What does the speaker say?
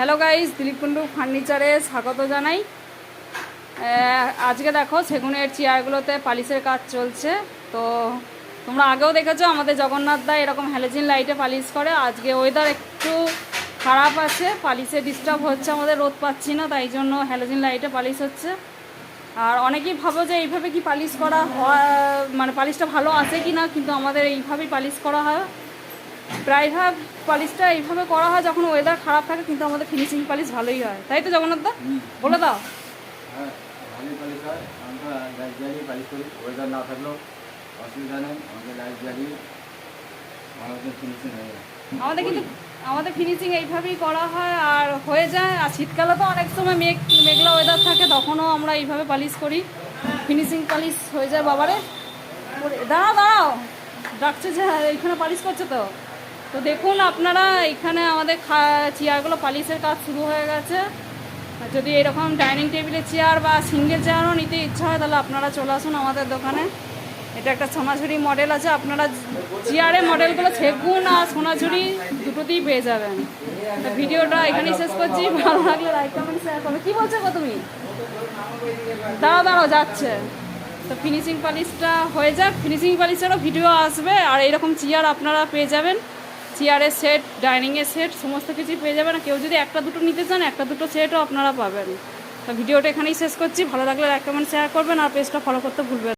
Hello guys, Dilip Kundu ফার্নিচারে স্বাগত জানাই। আজকে দেখো সেগুনের চেয়ারগুলোতে পালিশের কাজ চলছে। তো তোমরা আগেও দেখেছো আমাদের জগন্নাথ দা এরকম হ্যালোজেন লাইটে পালিশ করে। আজকে ওয়েদার একটু খারাপ আছে, পালিশে ডিস্টার্ব হচ্ছে, আমাদের রোদ পাচ্ছি না, তাই জন্য হ্যালোজেন লাইটে পালিশ হচ্ছে। আর অনেকেই ভাবো যে এইভাবে কি পালিশ করা হয়, মানে পালিশটা ভালো আসে কি না, কিন্তু আমাদের এইভাবেই পালিশ করা হয়। প্রায়ভাগ পালিশটা এইভাবে করা হয় যখন ওয়েদার খারাপ থাকে, কিন্তু আমাদের ফিনিশিং পালিশ ভালোই হয়, তাই তো জগন্নাথ দা? বলে দাও। হ্যাঁ, ভালোই পালিশ হয়। আমরা লাইট জ্বালিয়ে পালিশ করি, ওয়েদার না থাকলেও অসুবিধা নেই, আমাদের লাইট জ্বালিয়ে আমাদের ফিনিশিং হয়ে যায়। আমাদের ফিনিশিং এইভাবেই করা হয় আর হয়ে যায়। আর শীতকালে তো অনেক সময় মেঘলা ওয়েদার থাকে, তখনও আমরা এইভাবে পালিশ করি, ফিনিশিং পালিশ হয়ে যায়। বাবারে দাঁড়াও দাঁড়াও, ডাকছে যে এইখানে পালিশ করছে। তো তো দেখুন আপনারা, এখানে আমাদের চেয়ারগুলো পালিশের কাজ শুরু হয়ে গেছে। যদি এরকম ডাইনিং টেবিলের চেয়ার বা সিঙ্গেল চেয়ারও নিতে ইচ্ছা হয়, তাহলে আপনারা চলে আসুন আমাদের দোকানে। এটা একটা সোনাঝুরি মডেল আছে, আপনারা চেয়ারের মডেলগুলো সেগুন আর সোনাঝুরি দুটোতেই পেয়ে যাবেন। তো ভিডিওটা এখানেই শেষ করছি, ভালো লাগলে লাইক কমেন্ট শেয়ার করবে। কী বলছো গো তুমি? দাঁড়াও দাঁড়াও, যাচ্ছে। তো ফিনিশিং পালিশটা হয়ে যাক, ফিনিশিং পালিশেরও ভিডিও আসবে। আর এইরকম চেয়ার আপনারা পেয়ে যাবেন, চেয়ারের সেট, ডাইনিংয়ের সেট, সমস্ত কিছুই পেয়ে যাবেন। কেউ যদি একটা দুটো নিতে চান, একটা দুটো সেটও আপনারা পাবেন। তো ভিডিওটা এখানেই শেষ করছি, ভালো লাগলে লাইক কমেন্ট শেয়ার করবেন আর পেজটা ফলো করতে ভুলবেন।